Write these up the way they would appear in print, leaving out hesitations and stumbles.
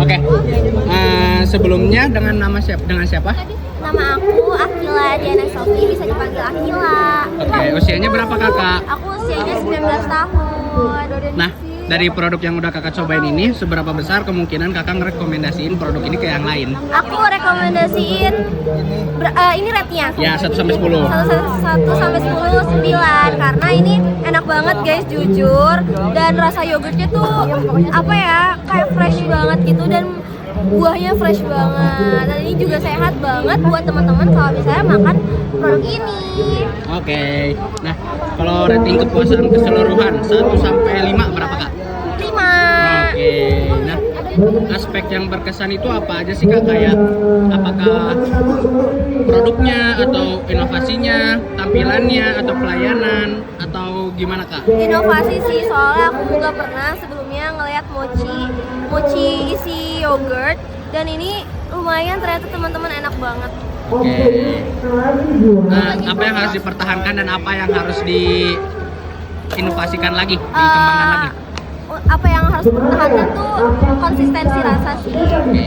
Oke. Sebelumnya dengan nama siapa? Dengan siapa? Nama aku Akila Diana Sofi, bisa dipanggil Akila. Oke, usianya berapa kakak? Aku usianya 19 tahun. Nah, dari produk yang udah kakak cobain ini, seberapa besar kemungkinan kakak ngerekomendasiin produk ini ke yang lain? Aku rekomendasiin ini rate-nya. Ya, 1 sampai 10. 1 sampai 10, 9. Karena ini enak banget guys, jujur. Dan rasa yogurtnya tuh apa ya, kayak fresh banget gitu. Dan buahnya fresh banget. Dan ini juga sehat banget buat teman-teman kalau misalnya makan produk ini. Oke. Nah, kalau rating kepuasan keseluruhan 1 sampai 5 berapa kak? 5. Oke. Nah, aspek yang berkesan itu apa aja sih kak? Kayak apakah produknya atau inovasinya, tampilannya atau pelayanan atau gimana kak? Inovasi sih, soalnya aku juga pernah sebelumnya ngeliat mochi isi yogurt, dan ini lumayan ternyata teman-teman enak banget. Oke. Nah, apa yang harus dipertahankan dan apa yang harus diinovasikan lagi, dikembangkan lagi? Apa yang harus dipertahankan tuh konsistensi rasa sih. Oke.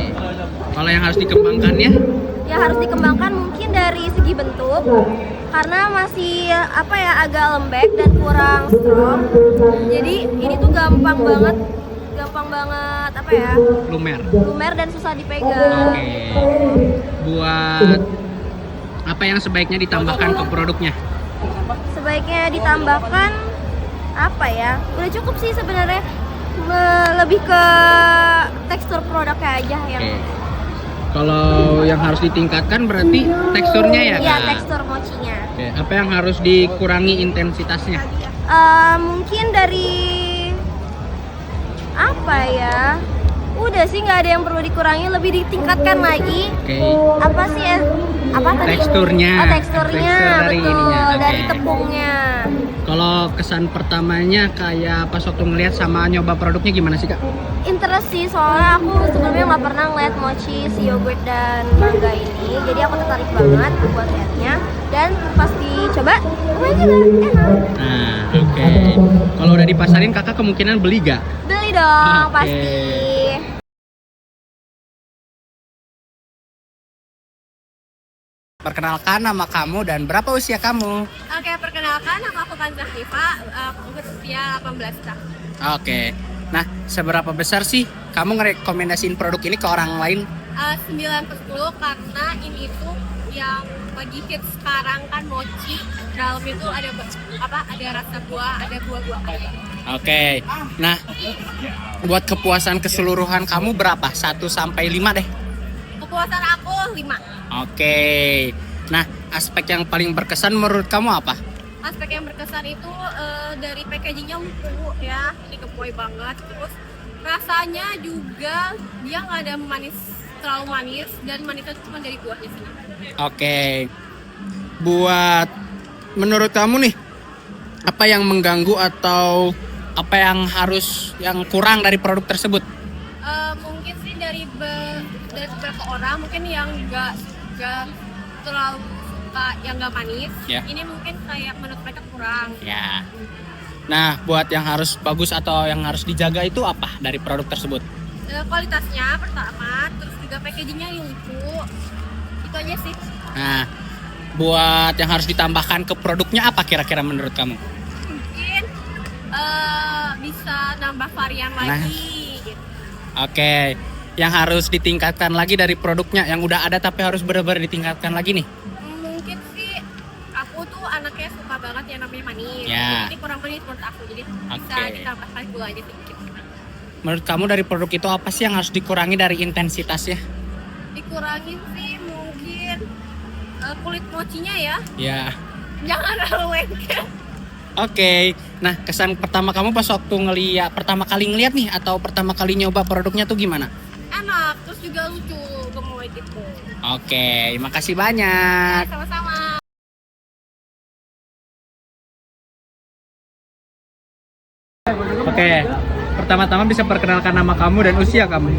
Kalau yang harus dikembangkannya? Ya harus dikembangkan mungkin dari segi bentuk, karena masih apa ya, agak lembek dan kurang strong. Jadi ini tuh gampang banget apa ya? Lumer dan susah dipegang. Oke. Buat apa yang sebaiknya ditambahkan ke produknya? Sebaiknya ditambahkan apa ya? Udah cukup sih sebenarnya. Lebih ke tekstur produknya aja yang. Oke. Kalau yang harus ditingkatkan berarti teksturnya ya kak? Iya, tekstur mochinya. Oke. Apa yang harus dikurangi intensitasnya? Mungkin dari apa ya? Udah sih, nggak ada yang perlu dikurangi, lebih ditingkatkan lagi. Oke. Apa sih? Apa tadi? Teksturnya. Oh, teksturnya, Tekstur dari betul. ininya. Oke. Dari tepungnya. Kalau kesan pertamanya kayak pas waktu ngeliat sama nyoba produknya gimana sih kak? Interest sih, soalnya aku sebelumnya nggak pernah ngeliat mochi si yogurt dan mangga ini, jadi aku tertarik banget buat liatnya. Dan pas dicoba, lumayan juga enak. Nah, oke. Kalau udah dipasarin kakak kemungkinan beli gak? Beli dong, Oke. pasti. Perkenalkan nama kamu dan berapa usia kamu? Oke, perkenalkan, nama aku Kanza Hanifa, aku berusia 18 tahun. Oke. Nah, seberapa besar sih kamu ngerekomendasiin produk ini ke orang lain? 9/10, karena ini tuh yang lagi hits sekarang kan, mochi. Dalam itu ada rasa buah, ada buah-buah. Oke. Nah, buat kepuasan keseluruhan kamu berapa? 1 sampai 5 deh. Kepuasan aku 5. Oke. Nah, aspek yang paling berkesan menurut kamu apa? Aspek yang berkesan itu dari packagingnya lucu ya, ini gemoy banget. Terus rasanya juga dia nggak ada terlalu manis, dan manisnya cuma dari buahnya sih. Oke. Buat menurut kamu nih, apa yang mengganggu atau apa yang kurang dari produk tersebut? Mungkin sih dari beberapa orang mungkin yang nggak terlalu suka yang nggak manis. Ya. Ini mungkin kayak menurut mereka kurang. Ya. Nah, buat yang harus bagus atau yang harus dijaga itu apa dari produk tersebut? Kualitasnya pertama, terus juga packagingnya yang lucu. Itu aja sih. Nah, buat yang harus ditambahkan ke produknya apa kira-kira menurut kamu? Mungkin bisa nambah varian lagi gitu. Oke. Yang harus ditingkatkan lagi dari produknya yang udah ada tapi harus benar-benar ditingkatkan lagi nih? Mungkin sih aku tuh anaknya suka banget yang namanya manis. Ya. Jadi kurang manis menurut aku, jadi bisa ditambahkan gulanya sedikit. Menurut kamu dari produk itu apa sih yang harus dikurangi dari intensitasnya? Dikurangin sih mungkin kulit mochinya ya. Ya. Jangan terlalu lengket. Oke. Nah, kesan pertama kamu pas waktu pertama kali ngeliat nih atau pertama kali nyoba produknya tuh gimana? Enak, terus juga lucu, gemoy gitu. Oke, makasih banyak. Sama-sama. Oke, pertama-tama bisa perkenalkan nama kamu dan usia kamu.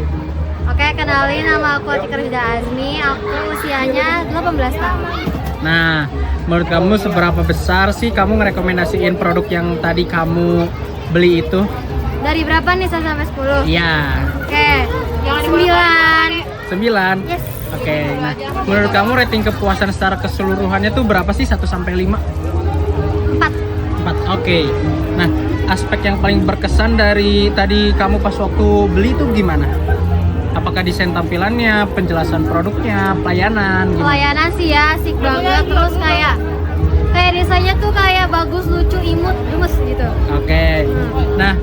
Oke, kenalin, nama aku Atika Rida Azmi, aku usianya 18 tahun. Nah, menurut kamu seberapa besar sih kamu ngerekomendasiin produk yang tadi kamu beli itu? Dari berapa nih 1 sampai 10? Iya. Oke. 9. 9. Yes. Oke. Nah, menurut kamu rating kepuasan secara keseluruhannya tuh berapa sih 1 sampai 5? 4. 4. Oke. Nah, aspek yang paling berkesan dari tadi kamu pas waktu beli tuh gimana? Apakah desain tampilannya, penjelasan produknya, pelayanan? Gimana? Pelayanan sih ya asik banget, terus kayak desainnya tuh kayak bagus, lucu, imut, gemes gitu. Oke. Nah,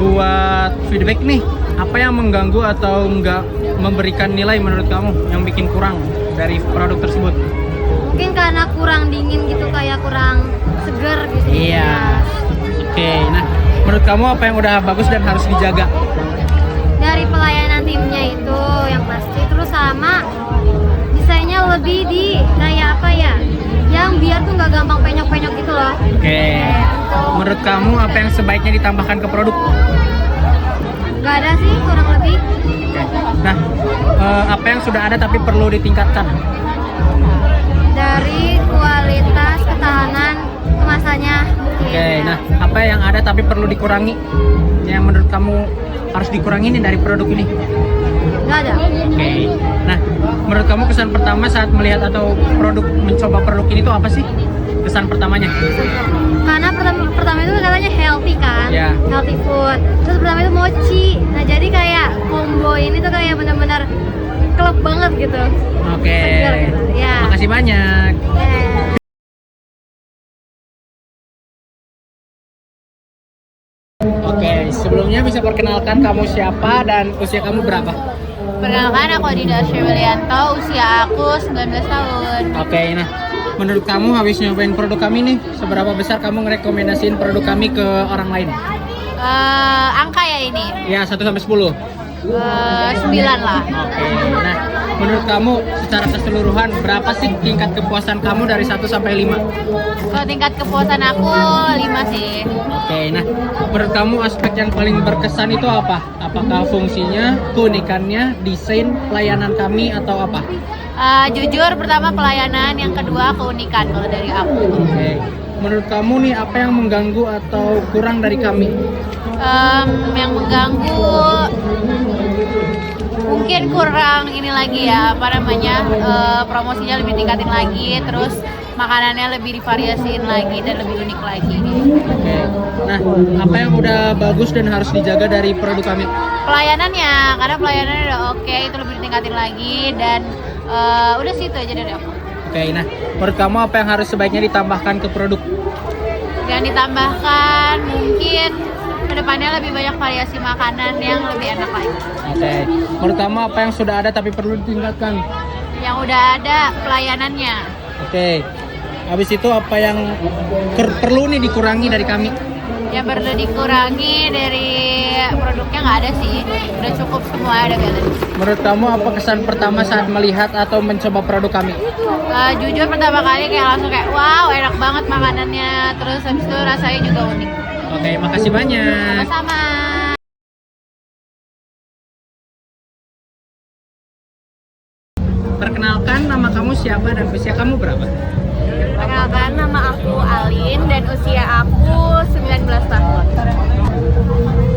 buat feedback nih, apa yang mengganggu atau nggak memberikan nilai menurut kamu yang bikin kurang dari produk tersebut? Mungkin karena kurang dingin gitu, kayak kurang seger gitu. Iya. Oke. Nah, menurut kamu apa yang udah bagus dan harus dijaga? Dari pelayanan timnya itu yang pasti, terus sama desainnya lebih di kayak apa ya, yang biar tuh nggak gampang penyok-penyok gitu loh. Oke. Menurut kamu apa yang sebaiknya ditambahkan ke produk? Nggak ada sih, kurang lebih. Oke. Nah, apa yang sudah ada tapi perlu ditingkatkan? Dari kualitas, ketahanan, kemasannya. Oke. Nah, apa yang ada tapi perlu dikurangi? Yang menurut kamu harus dikurangi nih dari produk ini? Nggak ada. Oke. Nah, menurut kamu kesan pertama saat melihat atau mencoba produk ini tuh apa sih? Kesan pertamanya? Karena pertama itu katanya healthy kan, Ya. healthy food. Terus pertama itu mochi. Nah jadi kayak combo ini tuh kayak benar-benar klub banget gitu. Oke. Segar gitu. Ya. Makasih banyak. Yeah. Oke, sebelumnya bisa perkenalkan kamu siapa dan usia kamu berapa? Perkenalkan, aku Adinda Syewilianto, usia aku 19 tahun. Oke, nah menurut kamu habis nyobain produk kami nih, seberapa besar kamu ngerekomendasiin produk kami ke orang lain? Angka ya ini? Ya, 1 sampai 10. 9 lah. Oke, nah menurut kamu secara keseluruhan berapa sih tingkat kepuasan kamu dari 1 sampai 5? Kalau tingkat kepuasan aku 5 sih. Oke, nah menurut kamu aspek yang paling berkesan itu apa? Apakah fungsinya, keunikannya, desain, pelayanan kami atau apa? Jujur pertama pelayanan, yang kedua keunikan kalau dari aku. Oke, menurut kamu nih apa yang mengganggu atau kurang dari kami? Yang mengganggu mungkin kurang ini lagi ya, apa namanya, promosinya lebih tingkatin lagi, terus makanannya lebih divariasiin lagi dan lebih unik lagi. Oke, nah apa yang udah bagus dan harus dijaga dari produk kami? Pelayanannya, karena pelayanannya udah oke, itu lebih ditingkatin lagi dan udah sih itu aja dari aku. Oke, nah menurut kamu apa yang harus sebaiknya ditambahkan ke produk? Yang ditambahkan mungkin kedepannya lebih banyak variasi makanan yang lebih enak lagi. Oke, menurut kamu apa yang sudah ada tapi perlu ditingkatkan? Yang udah ada pelayanannya. Oke, habis itu apa yang perlu nih dikurangi dari kami? Yang perlu dikurangi dari produknya nggak ada sih, udah cukup semua ada balance. Menurut kamu apa kesan pertama saat melihat atau mencoba produk kami? Jujur pertama kali kayak langsung kayak wow enak banget makanannya, terus habis itu rasanya juga unik. Oke, makasih banyak. Sama-sama. Perkenalkan, nama kamu siapa dan usia kamu berapa? Perkenalkan, nama aku Alin dan usia aku 19 tahun.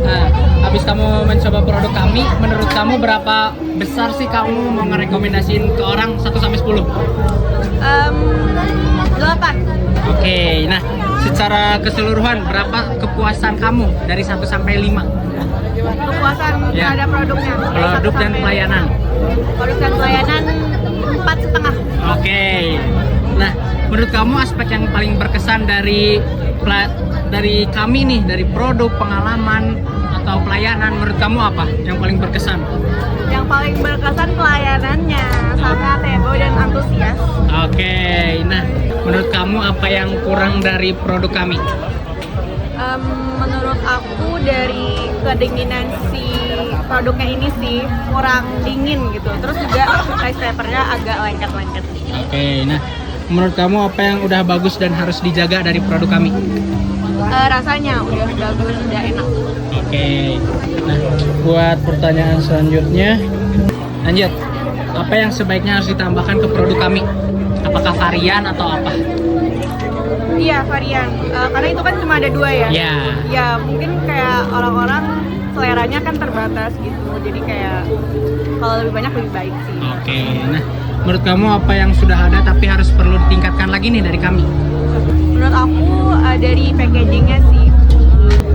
Nah, habis kamu mencoba produk kami, menurut kamu berapa besar sih kamu mau ngerekomendasiin ke orang 1 sampai 10? 8. Oke, nah secara keseluruhan berapa kepuasan kamu dari 1 sampai 5? Kepuasan Ya. terhadap produknya. Produk dan pelayanan. Produk dan pelayanan 4,5. Oke. Nah, menurut kamu aspek yang paling berkesan dari kami nih, dari produk, pengalaman atau pelayanan, menurut kamu apa yang paling berkesan? Yang paling berkesan pelayanannya, sangat heboh dan antusias. Oke. Nah, menurut kamu apa yang kurang dari produk kami? Menurut aku dari kedinginan si produknya ini sih kurang dingin gitu. Terus juga rice papernya agak lengket-lengket. Oke. Nah, menurut kamu apa yang udah bagus dan harus dijaga dari produk kami? Rasanya udah bagus, udah enak. Oke. Nah, buat pertanyaan selanjutnya, lanjut. Apa yang sebaiknya harus ditambahkan ke produk kami? Apakah varian atau apa? Iya, varian. Karena itu kan cuma ada 2 ya. Ya. Ya, mungkin kayak orang-orang seleranya kan terbatas gitu. Jadi kayak kalau lebih banyak lebih baik sih. Oke, nah menurut kamu apa yang sudah ada tapi harus perlu ditingkatkan lagi nih dari kami? Menurut aku dari packagingnya sih.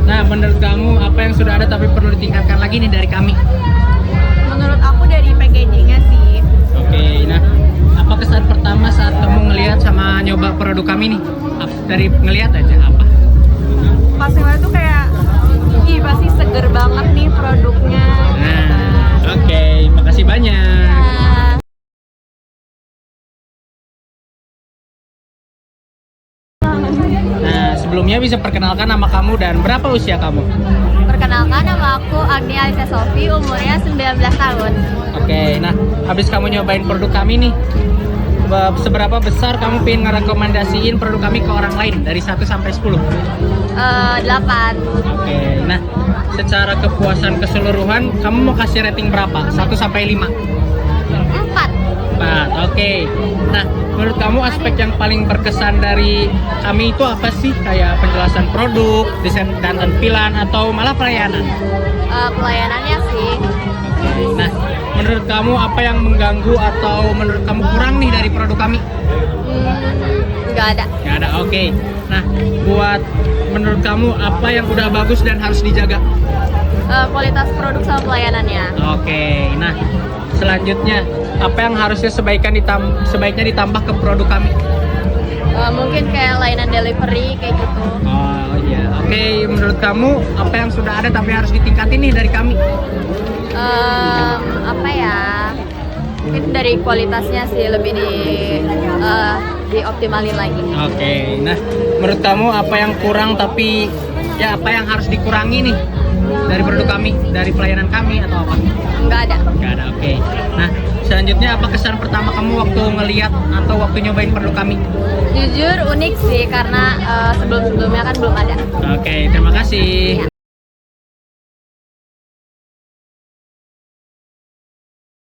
Nah, menurut kamu apa yang sudah ada tapi perlu ditingkatkan lagi nih dari kami? Menurut aku dari packagingnya sih. Oke, nah apa kesan pertama saat kamu ngelihat sama nyoba produk kami nih? Dari ngelihat aja apa? Pas ngeliat tuh kayak, ih pasti seger banget nih produknya. Nah, oke, makasih banyak. Nah, Nah, sebelumnya bisa perkenalkan nama kamu dan berapa usia kamu? perkenalkan nama aku Agni Alisa Sofi, umurnya 19 tahun. Oke, nah habis kamu nyobain produk kami nih, seberapa besar kamu pengen ngerekomendasiin produk kami ke orang lain dari 1 sampai 10? 8. Oke, nah secara kepuasan keseluruhan kamu mau kasih rating berapa? 1 sampai 5? 4. 4, oke. Nah, menurut kamu aspek yang paling berkesan dari kami itu apa sih? Kayak penjelasan produk, desain dan tampilan, atau malah pelayanan? Pelayanannya sih. Nah, menurut kamu apa yang mengganggu atau menurut kamu kurang nih dari produk kami? Nggak ada. Nggak ada, oke. Nah, buat menurut kamu apa yang udah bagus dan harus dijaga? Kualitas produk sama pelayanannya. Oke, nah selanjutnya apa yang harusnya sebaiknya ditambah ke produk kami? Mungkin kayak layanan delivery kayak gitu. Oh iya, oke. Menurut kamu apa yang sudah ada tapi harus ditingkatin nih dari kami? Apa ya? Mungkin dari kualitasnya sih lebih dioptimalin lagi. Oke, nah menurut kamu apa yang kurang tapi ya apa yang harus dikurangi nih dari produk kami, dari pelayanan kami atau apa? Nggak ada. Nggak ada, oke. Nah selanjutnya apa kesan pertama kamu waktu ngeliat atau waktu nyobain produk kami? Jujur unik sih karena sebelum-sebelumnya kan belum ada. Oke, terima kasih.